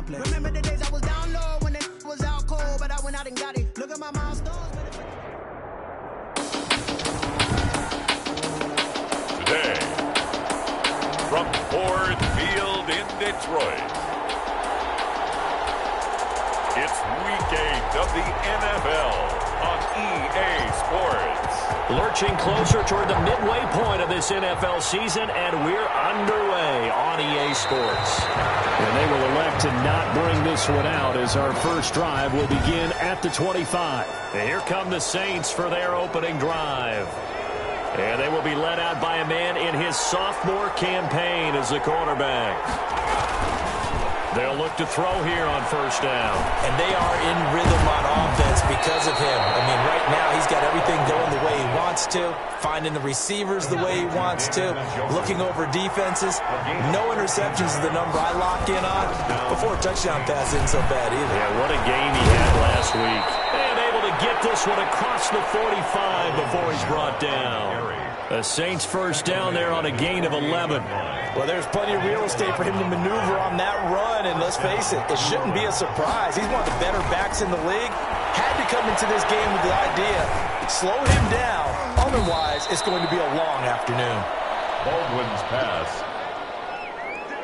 play. Remember the days I was down low when it was out cold, but I went out and got it. Look at my milestones. Today, from Ford Field in Detroit, it's Week 8 of the NFL on EA Sports. Lurching closer toward the midway point of this NFL season, and we're underway on EA Sports. And they will elect to not bring this one out as our first drive will begin at the 25. And here come the Saints for their opening drive. And they will be led out by a man in his sophomore campaign as the quarterback. They'll look to throw here on first down. And they are in rhythm on offense because of him. I mean, right now he's got everything going the way he wants to, finding the receivers the way he wants to, looking over defenses. No interceptions is the number I lock in on. Before a touchdown pass isn't so bad either. Yeah, what a game he had last week. And able to get this one across the 45 before he's brought down. The Saints first down there on a gain of 11. Well, there's plenty of real estate for him to maneuver on that run, and let's face it, it shouldn't be a surprise. He's one of the better backs in the league. Had to come into this game with the idea, slow him down, otherwise it's going to be a long afternoon. Baldwin's pass.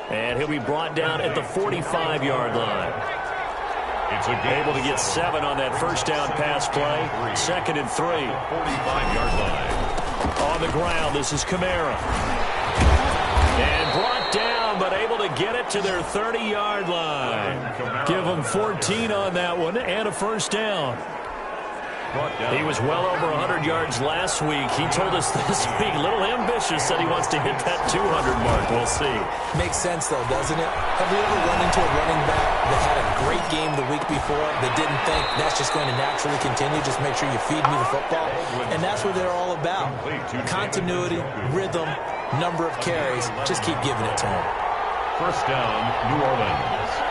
And he'll be brought down at the 45-yard line. It's able to get 7 on that first down pass play. 2nd and 3. 45-yard line. On the ground, this is Kamara. And brought down, but able to get it to their 30-yard line. Give them 14 on that one and a first down. He was well over 100 yards last week. He told us this week, a little ambitious, said he wants to hit that 200 mark. We'll see. Makes sense, though, doesn't it? Have you ever run into a running back that had a great game the week before that didn't think that's just going to naturally continue? Just make sure you feed me the football. And that's what they're all about. Continuity, rhythm, number of carries. Just keep giving it to him. First down, New Orleans.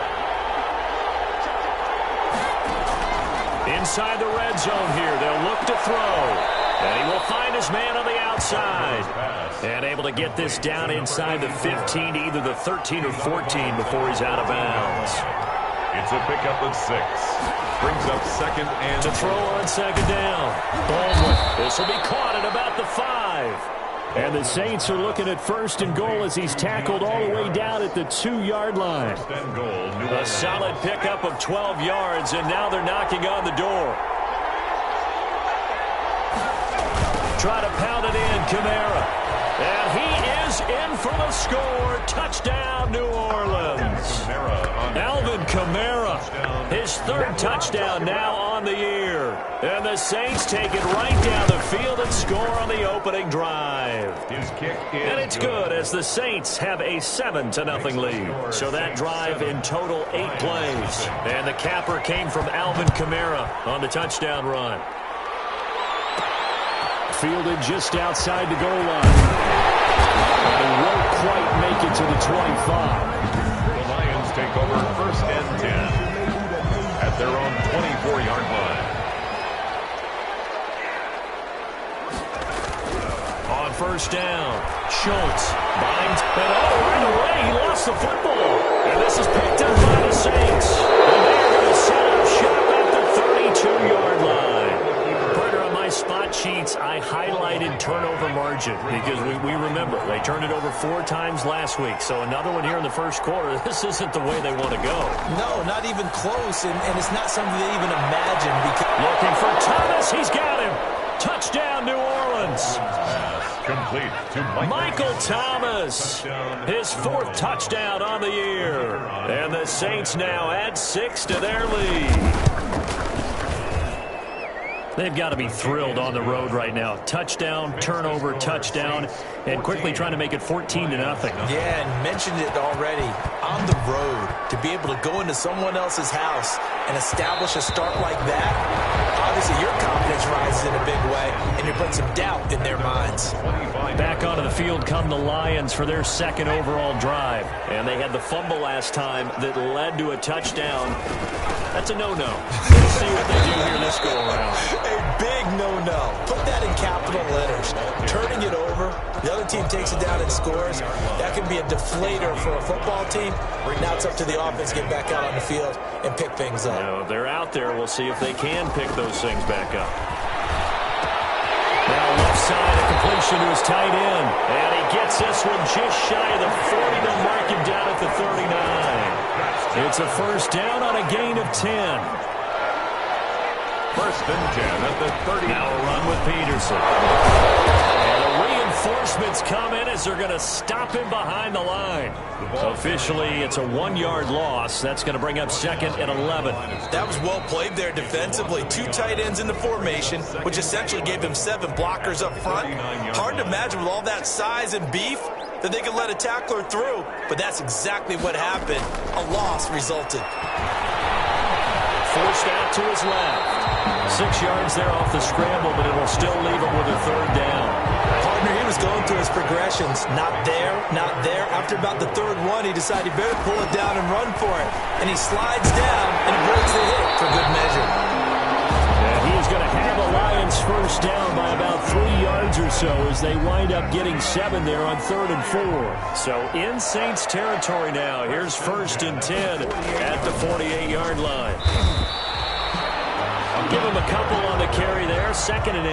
Inside the red zone here, they'll look to throw. And he will find his man on the outside. And able to get this down inside the 15, either the 13 or 14 before he's out of bounds. It's a pickup of 6. Brings up 2nd and to throw on 2nd down. Baldwin. This will be caught at about the 5. And the Saints are looking at 1st and goal as he's tackled all the way down at the 2-yard line. A solid pickup of 12 yards, and now they're knocking on the door. Try to pound it in, Kamara. And he is in for the score. Touchdown, New Orleans. Alvin Kamara, his 3rd touchdown now on the year. And the Saints take it right down the field and score on the opening drive. His kick is and it's good as the Saints have a 7-0 lead. So that drive in total 8 plays. And the capper came from Alvin Kamara on the touchdown run. Fielded just outside the goal line. And he won't quite make it to the 25. The Lions take over 1st and 10 at their own 24-yard line. On first down, Schultz binds, and right away he lost the football. And this is picked up by the Saints. And they're going to set up shop at the 32-yard line. Partner, on my spot sheets, I highlighted turnover margin because we remember they turned it over 4 times last week. So another one here in the first quarter. This isn't the way they want to go. No, not even close, and it's not something they even imagine. Looking for Thomas. He's got him. Touchdown, New Orleans. Complete to Michael Thomas. His 4th touchdown on the year. And the Saints now add 6 to their lead. They've got to be thrilled on the road right now. Touchdown, turnover, touchdown, and quickly trying to make it 14-0. Yeah, and mentioned it already. On the road, to be able to go into someone else's house and establish a start like that, obviously your confidence rises in a big way, and you put some doubt in their minds. Back onto the field come the Lions for their second overall drive. And they had the fumble last time that led to a touchdown. That's a no-no. Let's see what they do here this go-around. A big no-no. Put that in capital letters. Turning it over, the other team takes it down and scores. That can be a deflator for a football team. Now it's up to the offense to get back out on the field and pick things up. Now, if they're out there, we'll see if they can pick those things back up. Now left side, a completion to his tight end. And he gets this one just shy of the 40. They'll mark him down at the 39. It's a first down on a gain of 10. First and 10 at the 30. Now a run with Peterson. And the reinforcements come in as they're going to stop him behind the line. Officially, it's a 1-yard loss. That's going to bring up second and 11. That was well played there defensively. 2 tight ends in the formation, which essentially gave him 7 blockers up front. Hard to imagine with all that size and beef that they could let a tackler through, but that's exactly what happened. A loss resulted. Forced out to his left. 6 yards there off the scramble, but it'll still leave him with a third down. Partner, he was going through his progressions. Not there, not there. After about the third one, he decided he better pull it down and run for it. And he slides down and breaks the hit for good measure. And he is going to have a Lions first down by about 3 yards or so as they wind up getting 7 there on 3rd and 4. So in Saints territory now. Here's first and 10 at the 48-yard line. Give him a couple on the carry there. 2nd and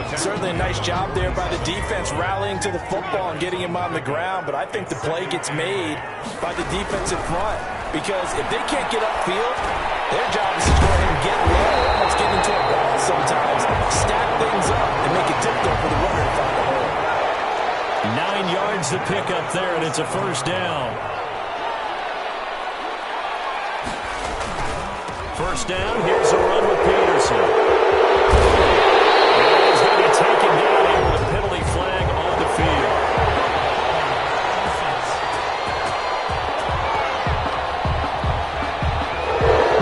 8. Certainly a nice job there by the defense rallying to the football and getting him on the ground, but I think the play gets made by the defensive front because if they can't get upfield, their job is to go ahead and get low, almost get into a ball sometimes, stack things up, and make it difficult for the runner to find a hole. 9 yards to pick up there, and it's a first down. First down, here's a run with Peterson. And he's going to be taken down here with a penalty flag on the field.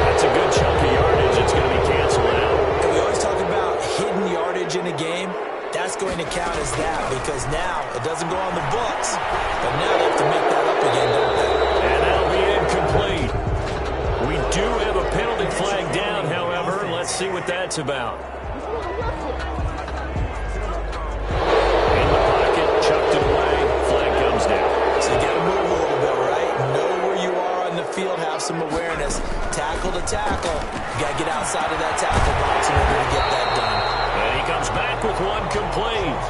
That's a good chunk of yardage. It's going to be canceled out. And we always talk about hidden yardage in a game. That's going to count as that because now it doesn't go on the books, but now they have to make that up again, don't they? And that'll be incomplete. We do have a penalty flag down, however. Let's see what that's about. In the pocket, chucked it away. Flag comes down. So you got to move a little bit, right? Know where you are on the field, have some awareness. Tackle to tackle. You got to get outside of that tackle box in order to get that done. And he comes back with one complete.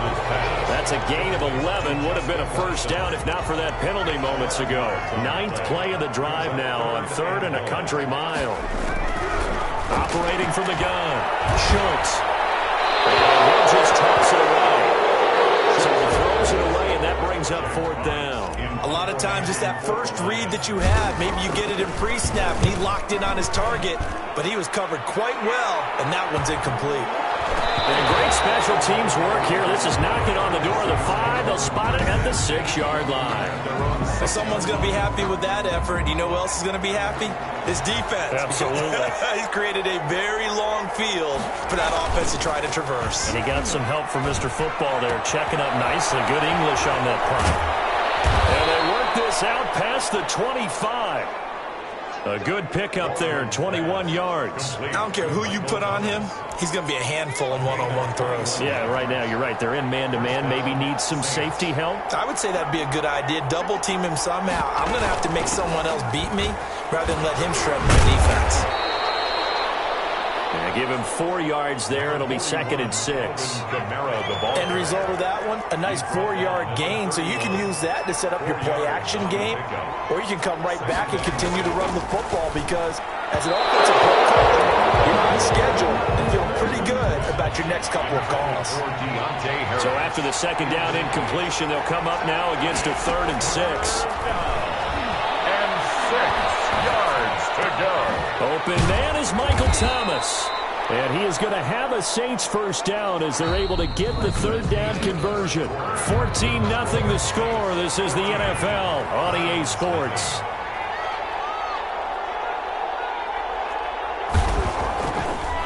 That's a gain of 11. Would have been a first down if not for that penalty moments ago. 9th play of the drive now on 3rd and a country mile. Operating from the gun. Schultz. And he'll just toss it away. So he throws it away, and that brings up 4th down. A lot of times it's that first read that you have. Maybe you get it in pre-snap, and he locked in on his target, but he was covered quite well, and that one's incomplete. And great special teams work here. This is knocking on the door of the 5. They'll spot it at the 6-yard line. Well, someone's going to be happy with that effort. You know who else is going to be happy? His defense. Absolutely. He's created a very long field for that offense to try to traverse. And he got some help from Mr. Football there, checking up nicely. Good English on that punt. And they work this out past the 25. A good pickup there, 21 yards. I don't care who you put on him. He's going to be a handful in one-on-one throws. Yeah, right now, you're right. They're in man-to-man. Maybe needs some safety help. I would say that'd be a good idea. Double team him somehow. I'm going to have to make someone else beat me rather than let him shred my defense. Yeah, give him 4 yards there. It'll be 2nd and 6. End result of that one, a nice 4-yard gain. So you can use that to set up your play-action game, or you can come right back and continue to run the football because as an offensive play caller, you're on schedule and feeling pretty good about your next couple of calls. So after the 2nd down incompletion, they'll come up now against a 3rd and 6. And 6 yards to go. Open man is Michael Thomas. And he is going to have a Saints first down as they're able to get the 3rd down conversion. 14-0 the score. This is the NFL on EA Sports.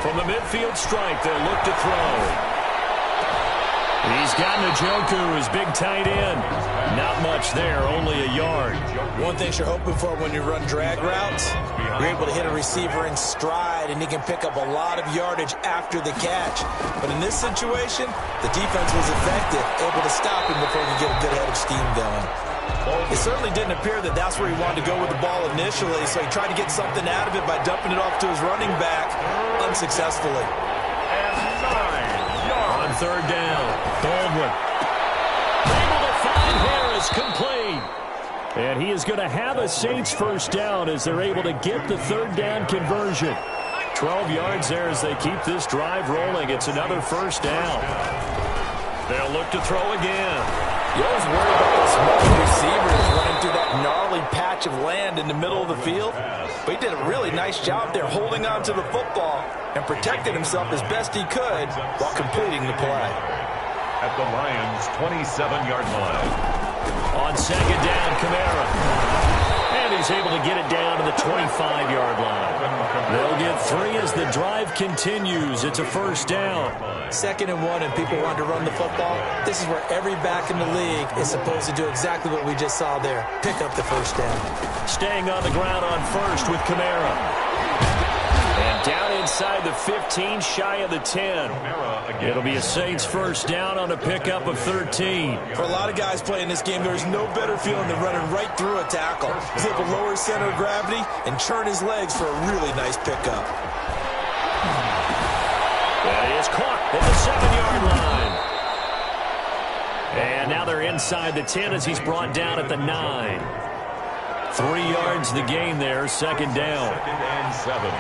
From the midfield stripe, they'll look to throw. He's got Njoku, his big tight end. Not much there, only a yard. One thing you're hoping for when you run drag routes, you're able to hit a receiver in stride, and he can pick up a lot of yardage after the catch. But in this situation, the defense was effective, able to stop him before he could get a good head of steam going. It certainly didn't appear that that's where he wanted to go with the ball initially, so he tried to get something out of it by dumping it off to his running back unsuccessfully. On third down, Baldwin able to find Harris, complete. And he is going to have a Saints first down as they're able to get the third down conversion. 12 yards there as they keep this drive rolling. It's another first down. They'll look to throw again. You always worry about those small receivers running through that gnarly patch of land in the middle of the field. But he did a really nice job there holding on to the football and protected himself as best he could while completing the play. At the Lions' 27-yard line. On second down, Kamara. And he's able to get it down to the 25-yard line. They'll get 3 as the drive continues. It's a first down. 2nd and 1, and people want to run the football. This is where every back in the league is supposed to do exactly what we just saw there. Pick up the first down. Staying on the ground on first with Kamara. And down inside the 15, shy of the 10. It'll be a Saints first down on a pickup of 13. For a lot of guys playing this game, there's no better feeling than running right through a tackle. He's able to lower his center of gravity and churn his legs for a really nice pickup. That is caught at the 7-yard line. And now they're inside the 10 as he's brought down at the 9. 3 yards the gain there, second down. 2nd and 7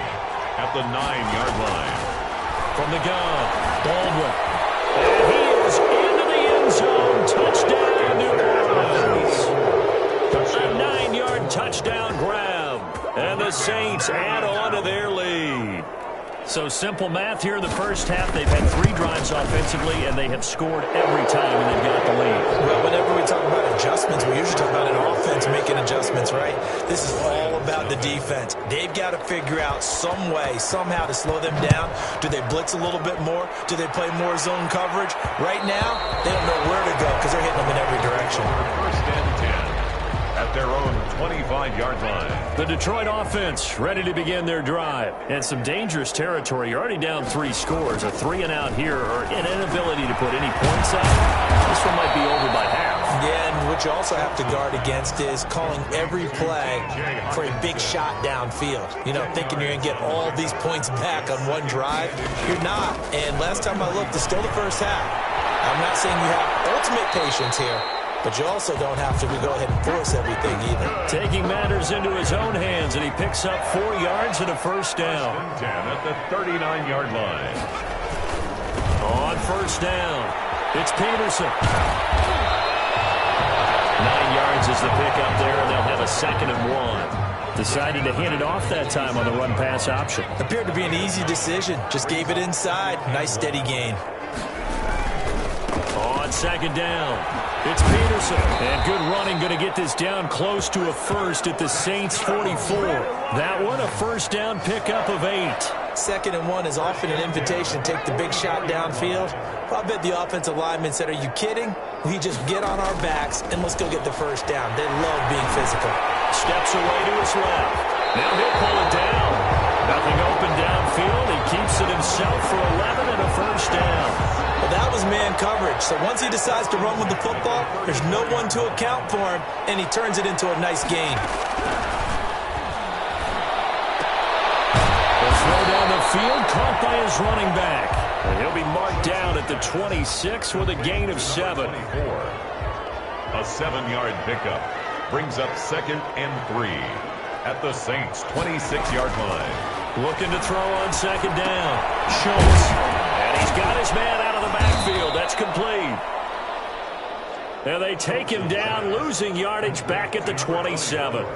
at the 9-yard line. From the gun, Baldwin. And he is into the end zone. Touchdown, New Orleans. A 9-yard touchdown grab. And the Saints add on to their lead. So simple math here in the first half. They've had 3 drives offensively, and they have scored every time, and they've got the lead. Well, whenever we talk about adjustments, we usually talk about an offense making adjustments, right? This is all about the defense. They've got to figure out some way, somehow to slow them down. Do they blitz a little bit more? Do they play more zone coverage? Right now, they don't know where to go because they're hitting them in every direction. First and 10 at their own 25-yard line. The Detroit offense ready to begin their drive. And some dangerous territory. You're already down 3 scores. A 3-and-out here or an inability to put any points up. This one might be over by half. Yeah, and what you also have to guard against is calling every play for a big shot downfield. You know, thinking you're going to get all these points back on one drive. You're not. And last time I looked, it's still the first half. I'm not saying you have ultimate patience here, but you also don't have to go ahead and force everything either. Taking matters into his own hands, and he picks up 4 yards and a first down. 10 at the 39-yard line. On first down, it's Peterson. 9 yards is the pickup there, and they'll have a 2nd and 1. Decided to hand it off that time on the run-pass option. Appeared to be an easy decision. Just gave it inside. Nice steady gain. On second down, it's Peterson. And good running, going to get this down close to a first at the Saints 44. That one, a first down pickup of 8. 2nd and 1 is often an invitation to take the big shot downfield. I bet the offensive lineman said, are you kidding? We just get on our backs and let's go get the first down. They love being physical. Steps away to his left. Now he'll pull it down. Nothing open downfield. He keeps it himself for 11 and a first down. Well, that was man coverage. So once he decides to run with the football, there's no one to account for him, and he turns it into a nice gain. The throw down the field, caught by his running back. And he'll be marked down at the 26 with a gain of 7. A 7-yard pickup brings up 2nd and 3 at the Saints' 26-yard line. Looking to throw on second down. Schultz. And he's got his man out of the backfield. That's complete. And they take him down, losing yardage back at the 27.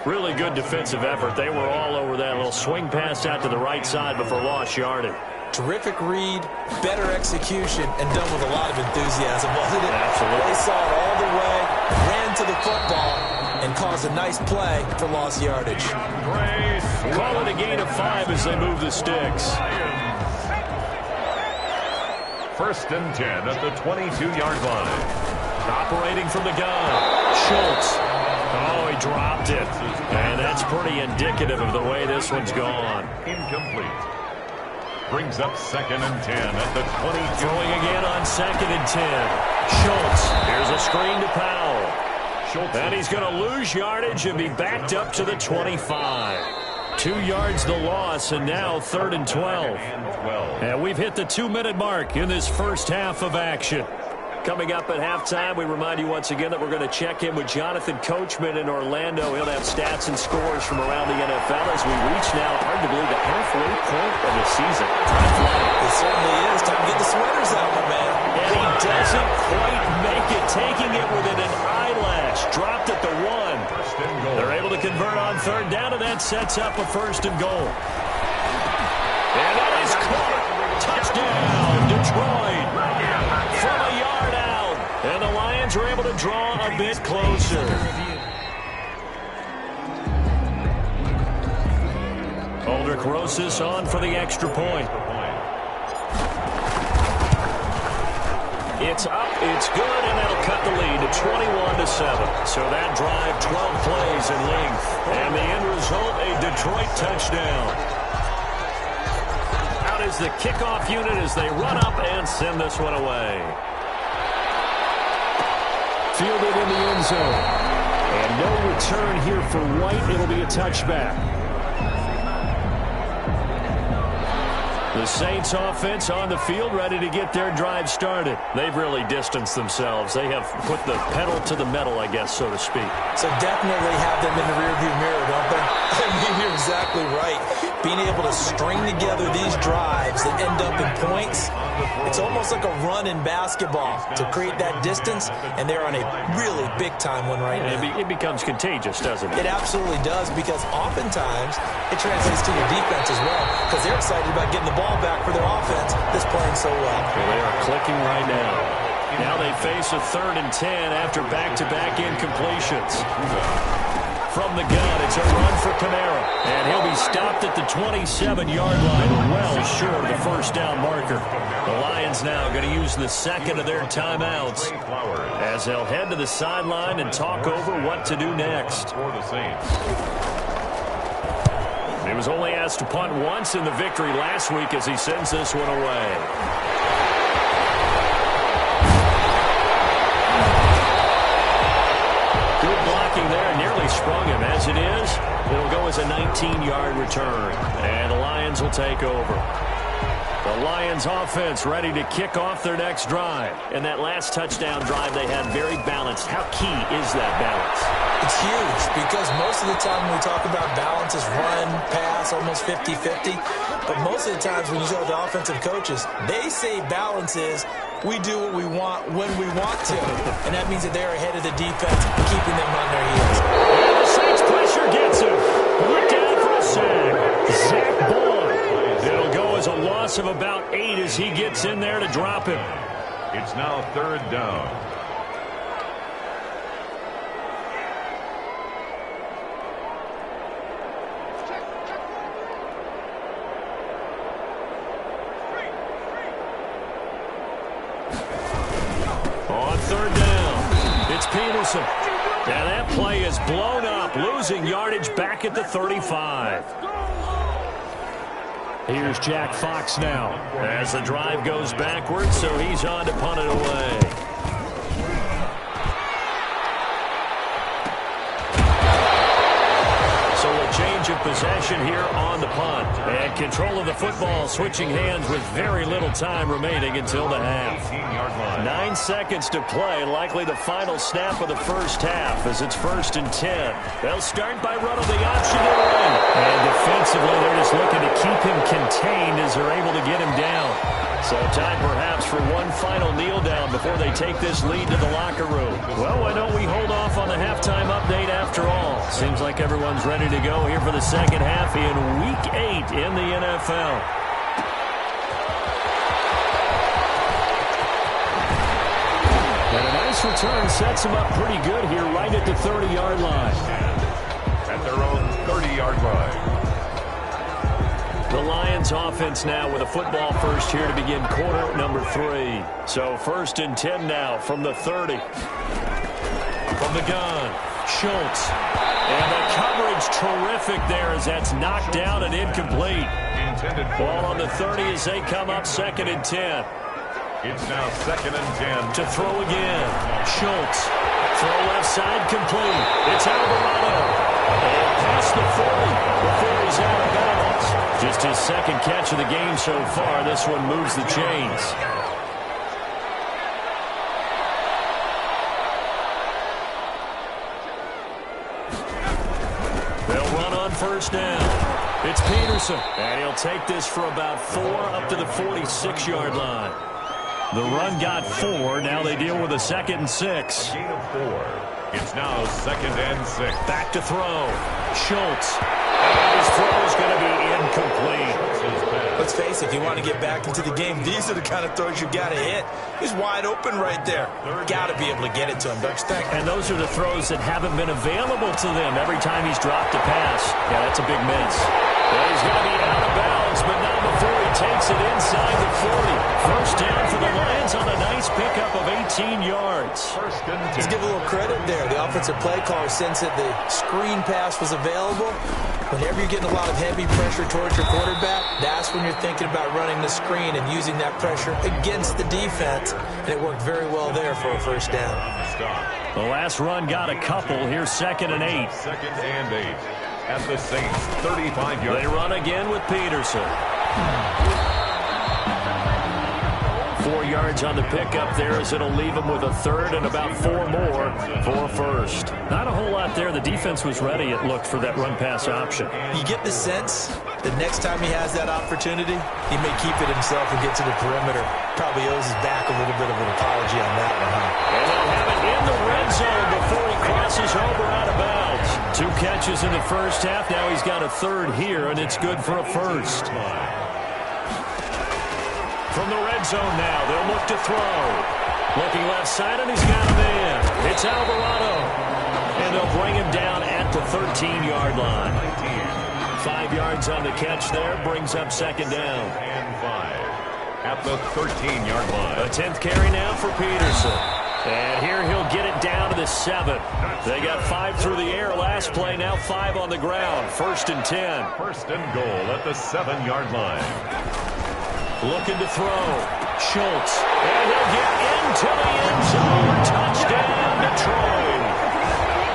Really good defensive effort. They were all over that little swing pass out to the right side before lost yardage. Terrific read, better execution, and done with a lot of enthusiasm, wasn't it? Absolutely. They saw it all the way, ran to the football, and cause a nice play for lost yardage. Call it a gain of 5 as they move the sticks. First and 10 at the 22-yard line. Operating from the gun, Schultz. Oh, he dropped it. And that's pretty indicative of the way this one's gone. Incomplete. Brings up second and 10 at the 22. Throwing again on second and 10. Schultz. Here's a screen to Powell. Schultz. And he's going to lose yardage and be backed up to the 25. 2 yards the loss, and now 3rd and 12. And we've hit the 2-minute mark in this first half of action. Coming up at halftime, we remind you once again that we're going to check in with Jonathan Coachman in Orlando. He'll have stats and scores from around the NFL as we reach now arguably the halfway point of the season. It certainly is. Time to get the sweaters out, my man. And he doesn't quite make it, taking it within an eyelash. Dropped at the 1. They're able to convert on 3rd down, and that sets up a 1st and goal. And that is caught. Touchdown, Detroit. From a yard out. And the Lions are able to draw a bit closer. Aldrich Rosas on for the extra point. It's up, it's good, and that'll cut the lead to 21-7. So that drive, 12 plays in length. And the end result, a Detroit touchdown. Out is the kickoff unit as they run up and send this one away. Fielded in the end zone. And no return here for White. It'll be a touchback. The Saints offense on the field, ready to get their drive started. They've really distanced themselves. They have put the pedal to the metal, I guess, so to speak. So definitely have them in the rearview mirror, don't they? I mean, you're exactly right. Being able to string together these drives that end up in points, it's almost like a run in basketball to create that distance, and they're on a really big-time one right now. It becomes contagious, doesn't it? It absolutely does, because oftentimes it translates to your defense as well, because they're excited about getting the ball back for their offense that's playing so well. They are clicking right now. Now they face a 3rd and 10 after back-to-back incompletions. From the gun, it's a run for Kamara. And he'll be stopped at the 27-yard line, well short of the first down marker. The Lions now going to use the second of their timeouts as they'll head to the sideline and talk over what to do next. For the Saints. He was only asked to punt once in the victory last week as he sends this one away. Good blocking there, nearly sprung him. As it is, it'll go as a 19-yard return. And the Lions will take over. The Lions offense ready to kick off their next drive. And that last touchdown drive they had very balanced. How key is that balance? It's huge, because most of the time when we talk about balance is run, pass, almost 50-50. But most of the times when you talk to offensive coaches, they say balance is we do what we want when we want to. And that means that they're ahead of the defense, keeping them on their heels. And the Saints pressure gets him. Look down for a sack. Zach Bond. It'll go as a loss of about 8 as he gets in there to drop him. It's now 3rd down. On 3rd down, it's Peterson. And that play is blown up, losing yardage back at the 35. Here's Jack Fox now as the drive goes backwards, so he's on to punt it away. So a change of possession here on the punt. And control of the football switching hands with very little time remaining until the half. 9 seconds to play, likely the final snap of the first half as it's 1st and 10. They'll start by running the option to the right. And defensively, they're just looking to keep him contained as they're able to get him down. So time perhaps for one final kneel down before they take this lead to the locker room. Well, why don't we hold off on the halftime update after all? Seems like everyone's ready to go here for the second half in Week 8 in the NFL. this return sets them up pretty good here right at the 30-yard line. At their own 30-yard line. The Lions offense now with a football first here to begin quarter number 3. So 1st and 10 now from the 30. From the gun, Schultz. And the coverage terrific there as that's knocked down and incomplete. Ball on the 30 as they come up 2nd and 10. It's now 2nd and 10. To throw again. Schultz. Throw left side complete. It's Alvarado. And past the 40 before he's out of bounds. Just his 2nd catch of the game so far. This one moves the chains. They'll run on 1st down. It's Peterson. And he'll take this for about 4 up to the 46-yard line. The run got 4. Now they deal with a 2nd and 6. Gain of 4. It's now 2nd and 6. Back to throw. Schultz. And his throw is going to be incomplete. Let's face it, if you want to get back into the game, these are the kind of throws you got to hit. He's wide open right there. Got to be able to get it to him, don't you think? And those are the throws that haven't been available to them every time he's dropped a pass. Yeah, that's a big miss. Well, he's going to be out of bounds, but not before he takes it inside the 40. 1st down for the Lions on a nice pickup of 18 yards. Let's give a little credit there. The offensive play caller sensed that the screen pass was available. Whenever you're getting a lot of heavy pressure towards your quarterback, that's when you're thinking about running the screen and using that pressure against the defense. And it worked very well there for a 1st down. The last run got a couple. Here's 2nd and 8. 2nd and 8. At the Saints, 35 yards. They run again with Peterson. 4 yards on the pickup there as it'll leave him with a 3rd and about 4 more for a 1st. Not a whole lot there. The defense was ready, it looked, for that run-pass option. You get the sense that next time he has that opportunity, he may keep it himself and get to the perimeter. Probably owes his back a little bit of an apology on that one, huh? And they'll have it in the red zone before he crosses over out of bounds. 2 catches in the 1st half. Now he's got a 3rd here, and it's good for a 1st. From the red zone now, they'll look to throw. Looking left side, and he's got a man. It's Alvarado. And they'll bring him down at the 13-yard line. 5 yards on the catch there, brings up 2nd down. And 5 at the 13-yard line. A 10th carry now for Peterson. And here he'll get it down to the 7. They got 5 through the air last play, now 5 on the ground. 1st and 10. 1st and goal at the 7-yard line. Looking to throw. Schultz. And he'll get into the end zone. Touchdown, Detroit.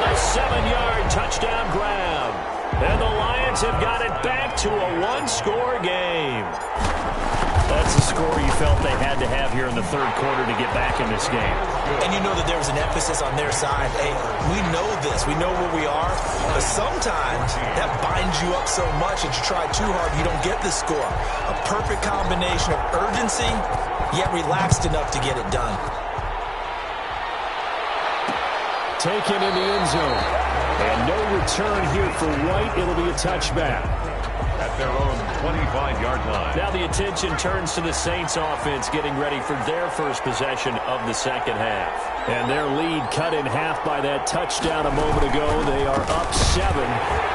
A 7-yard touchdown grab. And the Lions have got it back to a 1-score game. That's the score you felt they had to have here in the 3rd quarter to get back in this game. And you know that there was an emphasis on their side. Hey, we know this. We know where we are. But sometimes that binds you up so much that you try too hard, you don't get the score. A perfect combination of urgency, yet relaxed enough to get it done. Taken in the end zone. And no return here for White. It'll be a touchback. At their own 25-yard line. Now the attention turns to the Saints offense getting ready for their first possession of the 2nd half. And their lead cut in half by that touchdown a moment ago. They are up 7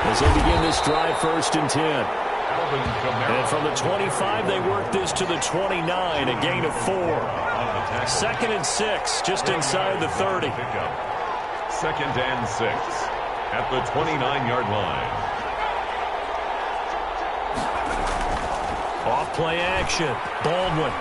as they begin this drive 1st and 10. And from the 25, they work this to the 29, a gain of 4. 2nd and 6, just inside the 30. 2nd and 6 at the 29-yard line. Off play action. Baldwin.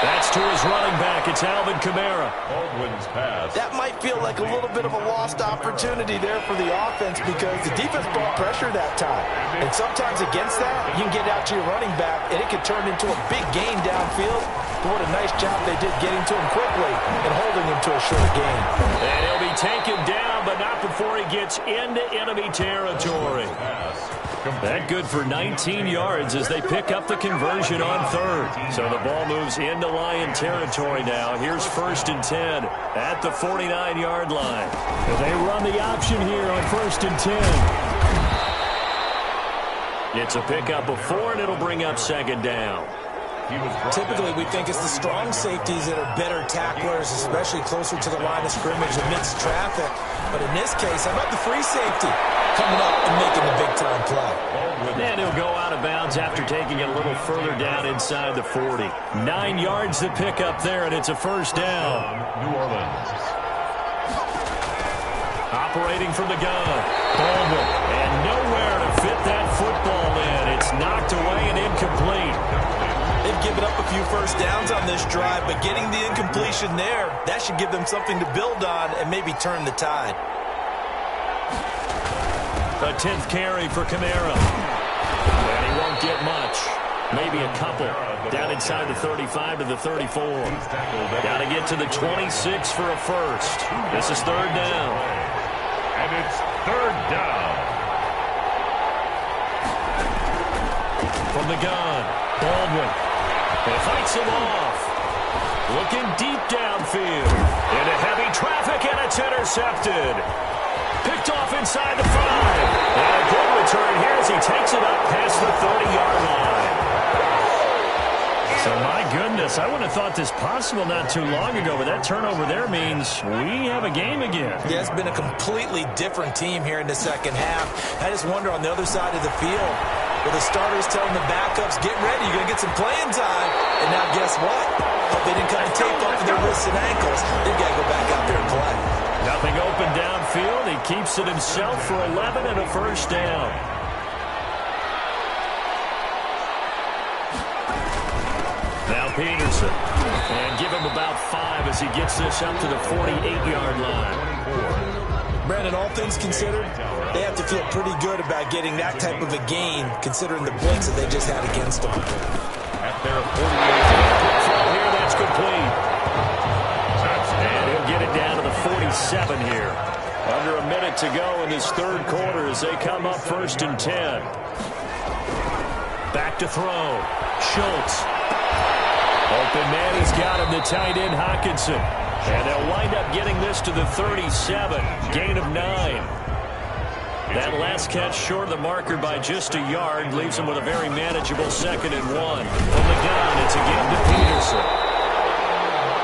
That's to his running back. It's Alvin Kamara. Baldwin's pass. That might feel like a little bit of a lost opportunity there for the offense because the defense brought pressure that time. And sometimes against that, you can get out to your running back, and it can turn into a big gain downfield. But what a nice job they did getting to him quickly and holding him to a short gain. And he'll be taken down, but not before he gets into enemy territory. That good for 19 yards as they pick up the conversion on 3rd. So the ball moves into Lion territory now. Here's 1st and 10 at the 49-yard line. They run the option here on 1st and 10. It's a pickup of 4, and it'll bring up 2nd down. Typically, we think it's the strong safeties that are better tacklers, especially closer to the line of scrimmage amidst traffic. But in this case, how about the free safety coming up and making the big-time play? And he'll go out of bounds after taking it a little further down inside the 40. 9 yards to pick up there, and it's a first down. New Orleans. Operating from the gun. Baldwin. And nowhere to fit that football in. It's knocked away and incomplete. They've given up a few first downs on this drive, but getting the incompletion there, that should give them something to build on and maybe turn the tide. A 10th carry for Kamara. And he won't get much. Maybe a couple. Down inside the 35 to the 34. Got to get to the 26 for a first. This is third down. And it's third down. From the gun, Baldwin. And fights him off. Looking deep downfield. Into heavy traffic, and it's intercepted. Picked off inside the 5. And a good return here as he takes it up past the 30-yard line. So, my goodness, I wouldn't have thought this possible not too long ago, but that turnover there means we have a game again. Yeah, it's been a completely different team here in the second half. I just wonder on the other side of the field, with the starters telling the backups, get ready, you're going to get some playing time. And now guess what? Hope they didn't cut the tape off of their wrists and ankles. They've got to go back out there and play. Nothing open downfield. He keeps it himself for 11 and a first down. Now Peterson. And give him about 5 as he gets this up to the 48-yard line. Brandon, all things considered, they have to feel pretty good about getting that type of a gain, considering the blinks that they just had against them. At their 48. Throw here, that's complete. And he'll get it down to the 47 here. Under a minute to go in this third quarter as they come up 1st and 10. Back to throw. Schultz. Open man, he's got him, the tight end Hockenson. And they'll wind up getting this to the 37. Gain of 9. That last catch short of the marker by just a yard leaves him with a very manageable 2nd and 1. From the gun, it's again to Peterson.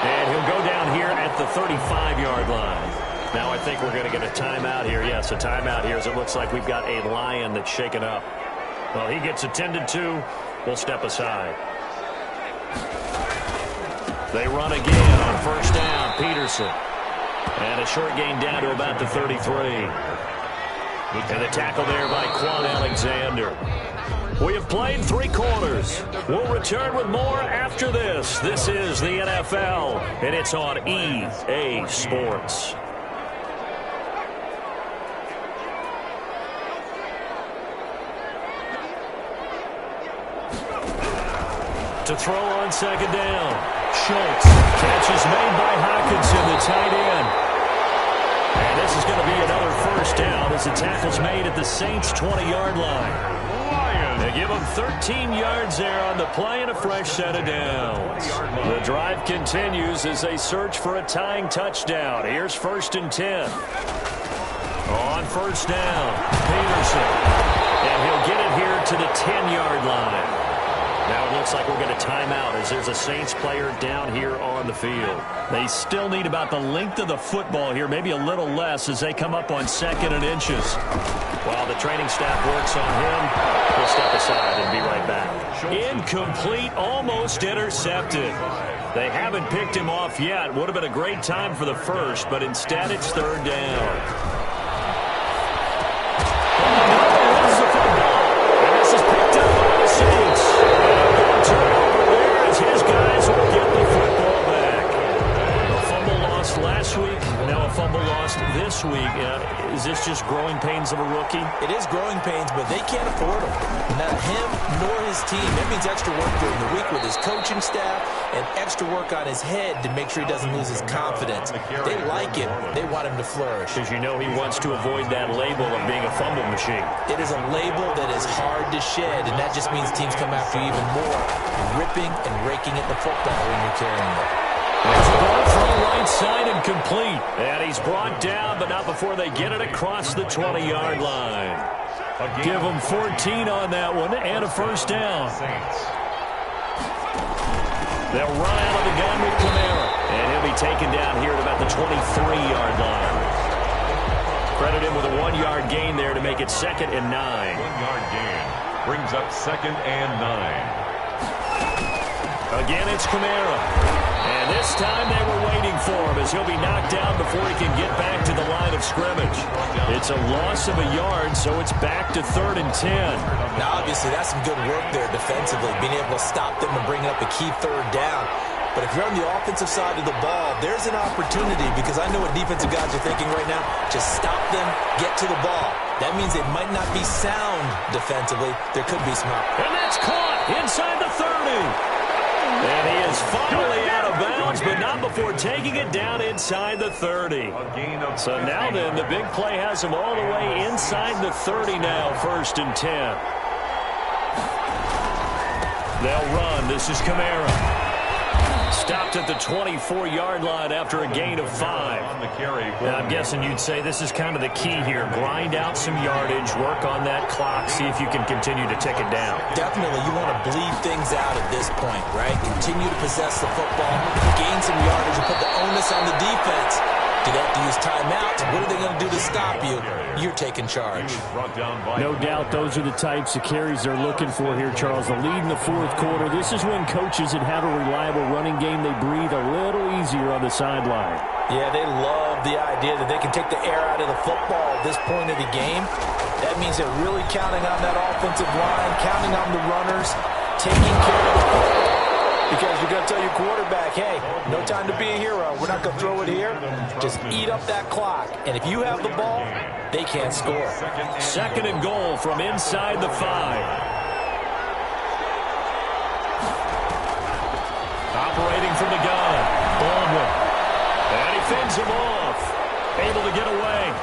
And he'll go down here at the 35-yard line. Now I think we're going to get a timeout here. Yes, a timeout here as it looks like we've got a lion that's shaken up. Well, he gets attended to. We'll step aside. They run again on 1st down, Peterson. And a short gain down to about the 33. And a tackle there by Quan Alexander. We have played 3 quarters. We'll return with more after this. This is the NFL, and it's on EA Sports. To throw on 2nd down. Schultz. Catch is made by Hockenson, the tight end. And this is going to be another first down as the tackle's made at the Saints' 20-yard line. They give them 13 yards there on the play and a fresh set of downs. The drive continues as they search for a tying touchdown. Here's 1st and 10. On 1st down, Peterson. And he'll get it here to the 10-yard line. Now it looks like we'll get a timeout as there's a Saints player down here on the field. They still need about the length of the football here, maybe a little less as they come up on 2nd and inches. While the training staff works on him, we'll step aside and be right back. Incomplete, almost intercepted. They haven't picked him off yet. Would have been a great time for the first, but instead it's 3rd down. His guys will get the football back. A fumble lost last week, now a fumble lost this week. Is this just growing pains of a rookie? It is growing pains, but they can't afford them. Not him nor his team. That means extra work during the week with his coaching staff and extra work on his head to make sure he doesn't lose his confidence. They like him. They want him to flourish. Because you know he wants to avoid that label of being a fumble machine. It is a label that is hard to shed, and that just means teams come after you even more, ripping and raking at the football when you're carrying it. There's a ball from the right side and complete. And he's brought down, but not before they get it across the 20-yard line. Give him 14 on that one and a first down. They'll run out of the gun with Kamara. And he'll be taken down here at about the 23-yard line. Credit him with a 1-yard gain there to make it 2nd and 9. 1-yard gain brings up 2nd and 9. Again, it's Kamara. And this time they were waiting for him as he'll be knocked down before he can get back to the line of scrimmage. It's a loss of a yard, so it's back to 3rd and 10. Now, obviously, that's some good work there defensively, being able to stop them and bring up a key 3rd down. But if you're on the offensive side of the ball, there's an opportunity because I know what defensive guys are thinking right now. Just stop them, get to the ball. That means they might not be sound defensively. There could be some opportunity. And that's caught inside the 30. And he is finally out of bounds, but not before taking it down inside the 30. So now then, the big play has him all the way inside the 30 now, 1st and 10. They'll run. This is Kamara. Stopped at the 24-yard line after a gain of 5. Now, I'm guessing you'd say this is kind of the key here. Grind out some yardage, work on that clock, see if you can continue to tick it down. Definitely, you want to bleed things out at this point, right? Continue to possess the football, gain some yardage, and put the onus on the defense. Do they have to use timeouts? What are they going to do to stop you? You're taking charge. No doubt those are the types of carries they're looking for here, Charles. The lead in the 4th quarter. This is when coaches that have a reliable running game, they breathe a little easier on the sideline. Yeah, they love the idea that they can take the air out of the football at this point of the game. That means they're really counting on that offensive line, counting on the runners, taking care of the football. Because you're going to tell your quarterback, hey, no time to be a hero. We're not going to throw it here. Just eat up that clock. And if you have the ball, they can't score. 2nd and goal from inside the 5. Operating from the gun. Baldwin. And he fends him off. Able to get away.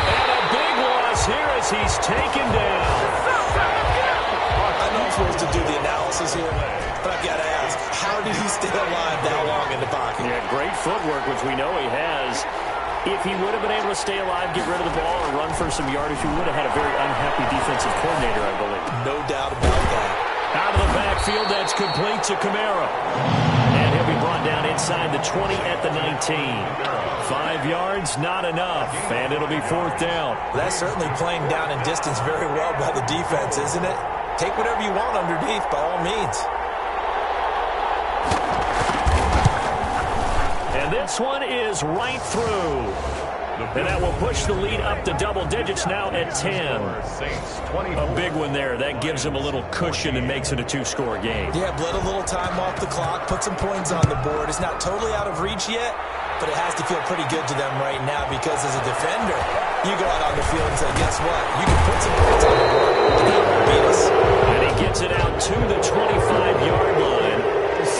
And a big loss here as he's taken down. I know I'm supposed to do the analysis here, but I've got to ask, how did he stay alive that long in the pocket? Yeah, great footwork, which we know he has. If he would have been able to stay alive, get rid of the ball, and run for some yardage, he would have had a very unhappy defensive coordinator, I believe. No doubt about that. Out of the backfield, that's complete to Kamara. And he'll be brought down inside the 20 at the 19. 5 yards, not enough, and it'll be 4th down. Well, that's certainly playing down in distance very well by the defense, isn't it? Take whatever you want underneath, by all means. And this one is right through. And that will push the lead up to double digits now at 10. A big one there. That gives them a little cushion and makes it a 2-score game. Yeah, bled a little time off the clock, put some points on the board. It's not totally out of reach yet, but it has to feel pretty good to them right now because as a defender, you go out on the field and say, guess what? You can put some points on the board. You're not going to beat us. And he gets it out to the 25-yard line.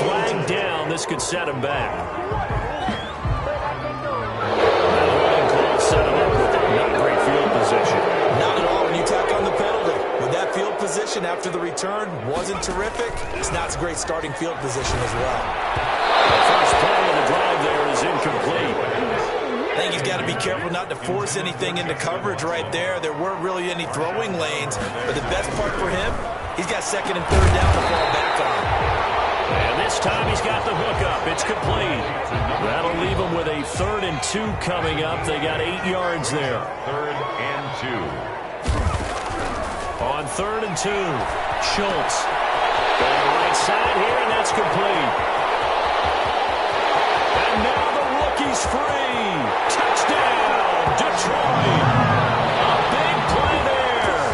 Flag down. This could set him back. Set him up with not great field position. Not at all when you tack on the penalty. With that field position after the return wasn't terrific, it's not a great starting field position as well. The first play of the drive there is incomplete. I think he's got to be careful not to force anything into coverage right there. There weren't really any throwing lanes, but the best part for him, he's got 2nd and 3rd down to fall back on. And this time he's got the hook up. It's complete. That'll leave them with a 3rd and 2 coming up. They got 8 yards there. 3rd and 2. On 3rd and 2, Schultz. Going to the right side here, and that's complete. And now the rookie's free. Touchdown, Detroit. A big play there.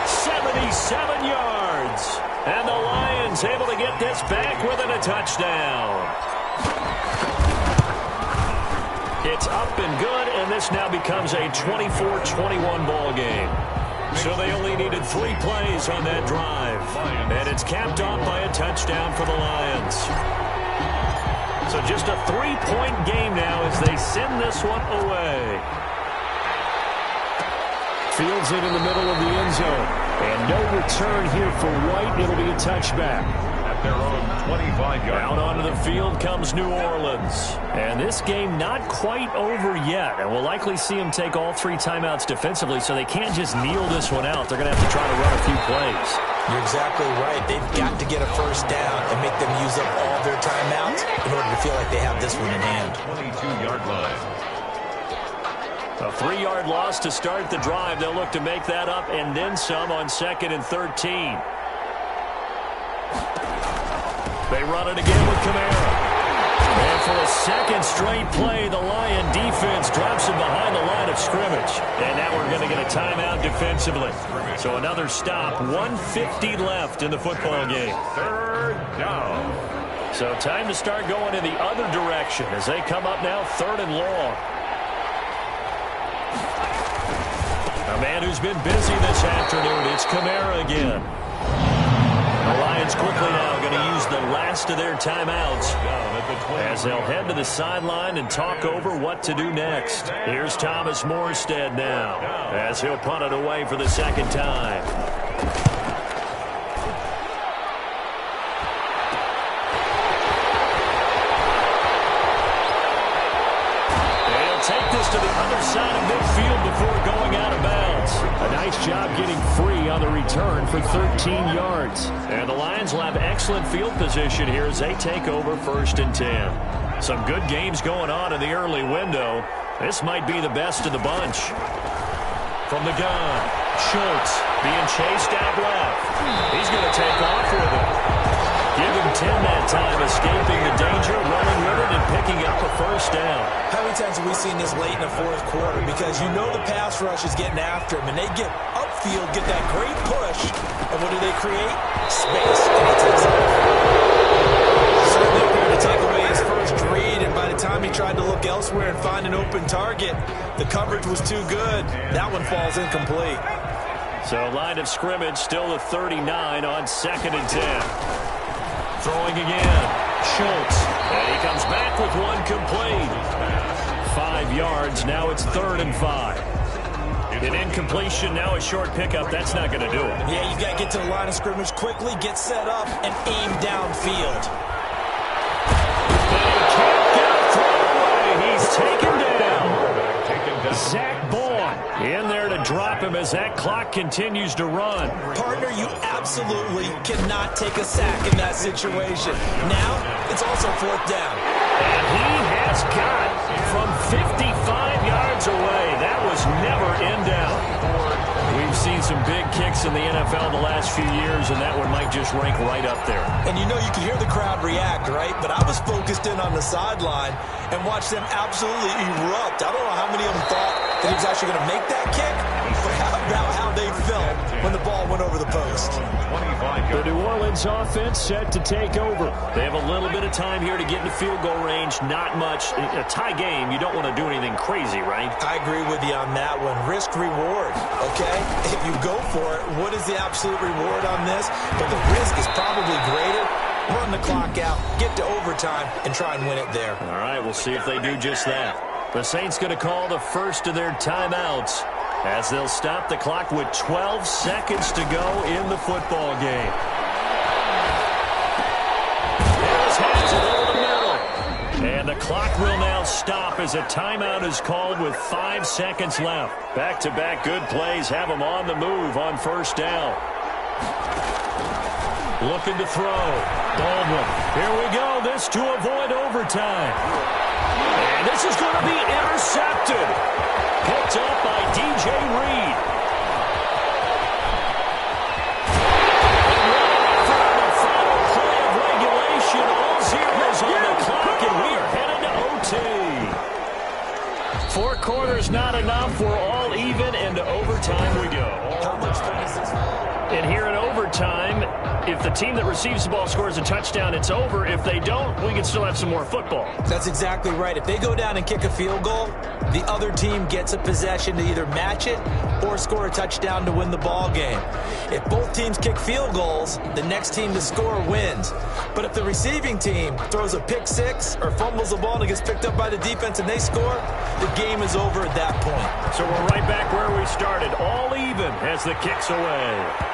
77 yards. And the Lions able to get this back within a touchdown. It's up and good, and this now becomes a 24-21 ball game. So they only needed 3 plays on that drive. And it's capped off by a touchdown for the Lions. So just a 3-point game now as they send this one away. Fields it in the middle of the end zone. And no return here for White. It'll be a touchback. at their own 25-yard line. Out onto the field comes New Orleans. And this game not quite over yet. And we'll likely see them take all 3 timeouts defensively, so they can't just kneel this one out. They're going to have to try to run a few plays. You're exactly right. They've got to get a first down and make them use up all their timeouts in order to feel like they have this one in hand. 22-yard line. A 3-yard loss to start the drive. They'll look to make that up and then some on 2nd and 13. They run it again with Kamara. And for a second straight play, the Lion defense drops him behind the line of scrimmage. And now we're going to get a timeout defensively. So another stop, 1:50 left in the football game. 3rd down. So time to start going in the other direction as they come up now 3rd and long. A man who's been busy this afternoon, it's Kamara again. The Lions quickly now going to use the last of their timeouts as they'll head to the sideline and talk over what to do next. Here's Thomas Morstead now as he'll punt it away for the 2nd time. They'll take this to the other side of midfield before going out of bounds. A nice job getting free on the return for 13 yards. And the Lions will have excellent field position here as they take over 1st and 10. Some good games going on in the early window. This might be the best of the bunch. From the gun, Schultz being chased out left. He's going to take off with it. Give him 10 that time, escaping the danger, running with it, and picking up a 1st down. How many times have we seen this late in the 4th quarter? Because you know the pass rush is getting after him, and they get upfield, get that great push, and what do they create? Space, and he takes off. Certainly appeared to take away his first read, and by the time he tried to look elsewhere and find an open target, the coverage was too good. That one falls incomplete. So line of scrimmage still the 39 on 2nd and 10. Throwing again, Schultz, and he comes back with one complete. 5 yards, now it's 3rd and 5. An incompletion, now a short pickup, that's not going to do it. Yeah, you've got to get to the line of scrimmage quickly, get set up, and aim downfield. They can't get a throw away. He's taken down. Zach Bourne in there to drop him as that clock continues to run. Partner, you absolutely cannot take a sack in that situation. Now, it's also 4th down. And he has got from 55 yards away. That was never in doubt. We've seen some big kicks in the NFL the last few years, and that one might just rank right up there. And you know you can hear the crowd react, right? But I was focused in on the sideline and watched them absolutely erupt. I don't know how many of them thought that he was actually going to make that kick, but how about how they felt when the ball went over the post? The New Orleans offense set to take over. They have a little bit of time here to get into field goal range. Not much. A tie game, you don't want to do anything crazy, right? I agree with you on that one. Risk reward, okay? If you go for it, what is the absolute reward on this? But the risk is probably greater. Run the clock out, get to overtime, and try and win it there. All right, we'll see if they do just that. The Saints going to call the first of their timeouts as they'll stop the clock with 12 seconds to go in the football game. Here's hands over the middle. And the clock will now stop as a timeout is called with 5 seconds left. Back-to-back good plays have them on the move on 1st down. Looking to throw. Baldwin. Here we go. This to avoid overtime. And this is going to be intercepted. Picked up by DJ Reed. For the final play of regulation, all zeros on the clock, and we are headed to OT. 4 quarters not enough. We're all even, and to overtime we go. And here in overtime, if the team that receives the ball scores a touchdown, it's over. If they don't, we can still have some more football. That's exactly right. If they go down and kick a field goal, the other team gets a possession to either match it or score a touchdown to win the ball game. If both teams kick field goals, the next team to score wins. But if the receiving team throws a pick six or fumbles the ball and it gets picked up by the defense and they score, the game is over at that point. So we're right back where we started, all even as the kick's away.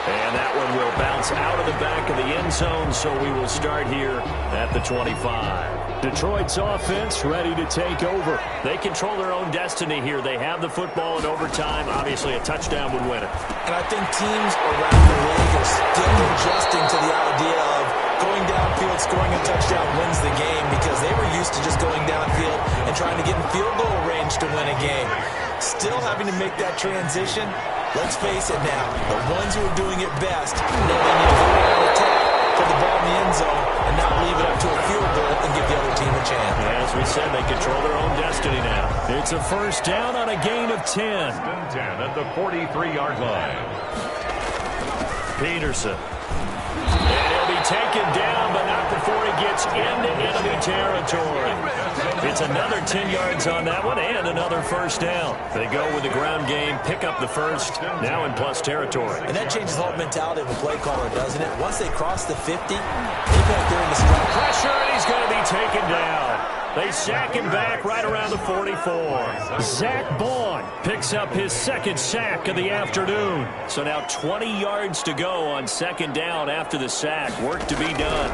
And that one will bounce out of the back of the end zone, so we will start here at the 25. Detroit's offense ready to take over. They control their own destiny here. They have the football in overtime. Obviously, a touchdown would win it. And I think teams around the league are still adjusting to the idea of going downfield, scoring a touchdown wins the game, because they were used to just going downfield and trying to get in field goal range to win a game. Still having to make that transition. Let's face it now, the ones who are doing it best know they need to go down and attack, put the ball in the end zone, and not leave it up to a field goal and give the other team a chance. As we said, they control their own destiny now. It's a first down on a gain of 10. 10 at the 43-yard line. Peterson. And he'll be taken down, but not before he gets into enemy territory. It's another 10 yards on that one and another first down. They go with the ground game, pick up the first, now in plus territory. And that changes the whole mentality of a play caller, doesn't it? Once they cross the 50, they back there in the strike. Pressure, and he's going to be taken down. They sack him back right around the 44. Zach Bond picks up his second sack of the afternoon. So now 20 yards to go on second down after the sack. Work to be done.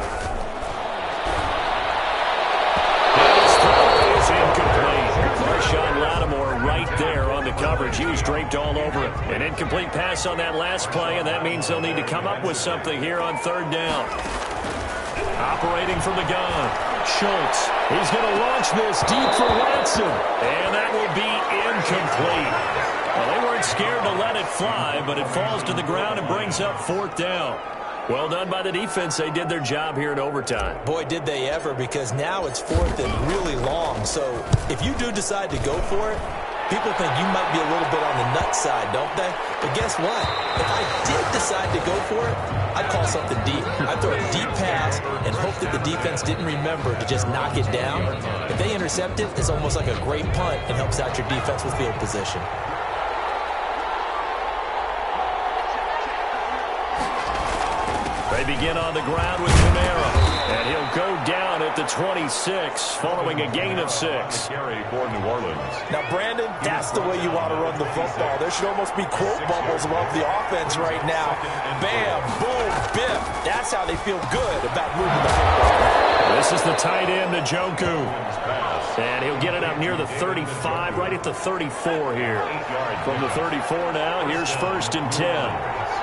His throw is incomplete. Marshawn Lattimore right there on the coverage. He was draped all over it. An incomplete pass on that last play, and that means they'll need to come up with something here on third down. Operating from the gun, Schultz. He's going to launch this deep for Watson. And that will be incomplete. Well, they weren't scared to let it fly, but it falls to the ground and brings up fourth down. Well done by the defense. They did their job here in overtime. Boy, did they ever, because now it's fourth and really long. So if you do decide to go for it, people think you might be a little bit on the nut side, don't they? But guess what? If I did decide to go for it, I'd call something deep. I'd throw a deep pass and hope that the defense didn't remember to just knock it down. If they intercept it, it's almost like a great punt and helps out your defense with field position. They begin on the ground with Kamara, and he'll go down at the 26, following a gain of 6. Carry for New Orleans. Now, Brandon, that's the way you want to run the football. There should almost be quote bubbles above the offense right now. Bam, boom, biff. That's how they feel good about moving the football. This is the tight end, Njoku. And he'll get it up near the 35, right at the 34 here. From the 34 now, here's first and 10.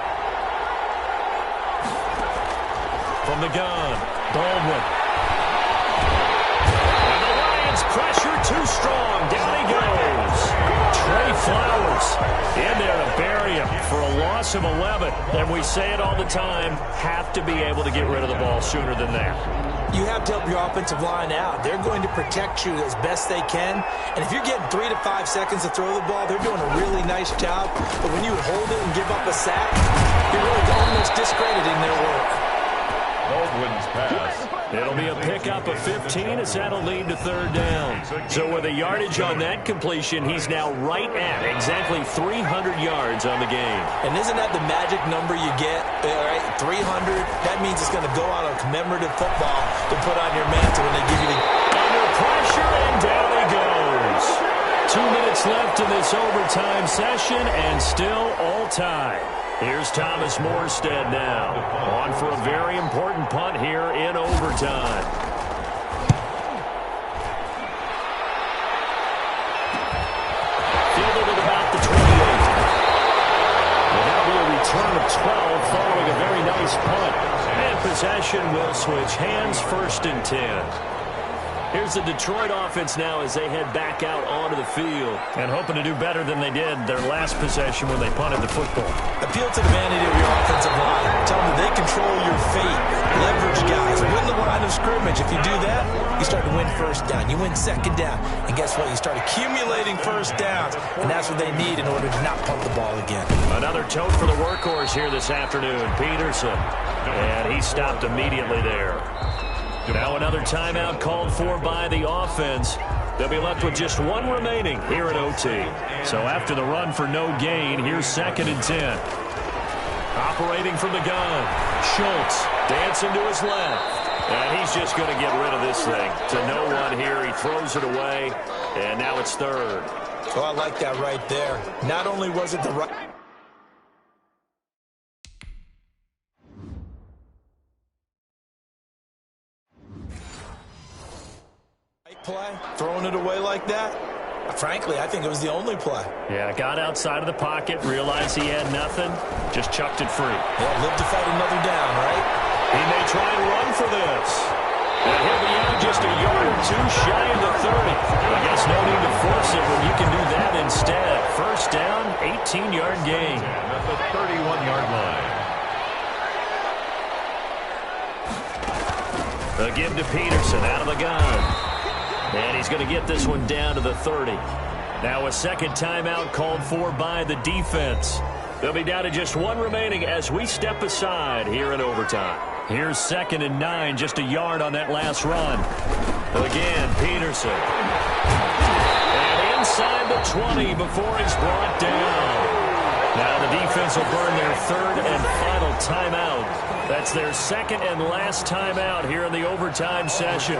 From the gun, Baldwin. And the Lions pressure too strong. Down he goes. Trey Flowers in there to bury him for a loss of 11. And we say it all the time, have to be able to get rid of the ball sooner than that. You have to help your offensive line out. They're going to protect you as best they can. And if you're getting 3 to 5 seconds to throw the ball, they're doing a really nice job. But when you hold it and give up a sack, you're really almost discrediting their work. Baldwin's pass. It'll be a pickup of 15 as that'll lead to third down. So with a yardage on that completion, he's now right at exactly 300 yards on the game. And isn't that the magic number you get? All right, 300. That means it's going to go on a commemorative football to put on your mantle when they give you the... Under pressure, and down he goes. 2 minutes left in this overtime session, and still all tied. Here's Thomas Morstead now, on for a very important punt here in overtime. Fielded at about the 28. Well, that'll be a return of 12 following a very nice punt. And possession will switch hands, first and 10. Here's the Detroit offense now as they head back out onto the field and hoping to do better than they did their last possession when they punted the football. Appeal to the vanity of your offensive line. Tell them that they control your fate. Leverage guys. Win the line of scrimmage. If you do that, you start to win first down. You win second down. And guess what? You start accumulating first downs. And that's what they need in order to not punt the ball again. Another tote for the workhorse here this afternoon, Peterson. And he stopped immediately there. Now another timeout called for by the offense. They'll be left with just one remaining here at OT. So after the run for no gain, here's second and 10. Operating from the gun, Schultz dancing to his left. And he's just going to get rid of this thing. To no one here, he throws it away, and now it's third. Oh, I like that right there. Not only was it the right... play, throwing it away like that? Frankly, I think it was the only play. Yeah, got outside of the pocket, realized he had nothing, just chucked it free. Yeah, live to fight another down, right? He may try and run for this. And he'll be out just a yard or two shy of the 30. I guess no need to force it when you can do that instead. First down, 18-yard gain. At the 31-yard line. The give to Peterson out of the gun. And he's going to get this one down to the 30. Now a second timeout called for by the defense. They'll be down to just one remaining as we step aside here in overtime. Here's 2nd and 9, just a yard on that last run. Again, Peterson. And inside the 20 before he's brought down. Now the defense will burn their 3rd and final timeout. That's their 2nd and last timeout here in the overtime session.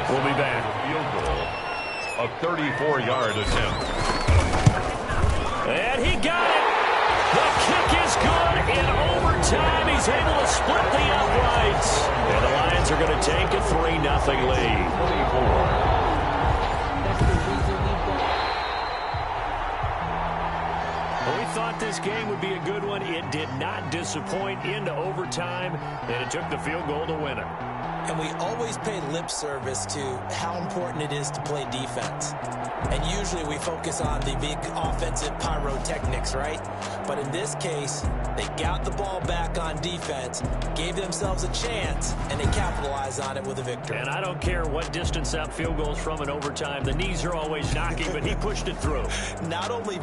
We'll be back. Field goal. A 34-yard attempt. And he got it. The kick is good in overtime. He's able to split the uprights. And the Lions are going to take a 3-0 lead. Thought this game would be a good one. It did not disappoint into overtime, and it took the field goal to win it. And we always pay lip service to how important it is to play defense. And usually we focus on the big offensive pyrotechnics, right? But in this case, they got the ball back on defense, gave themselves a chance, and they capitalized on it with a victory. And I don't care what distance that field goal is from in overtime. The knees are always knocking, but he pushed it through. Not only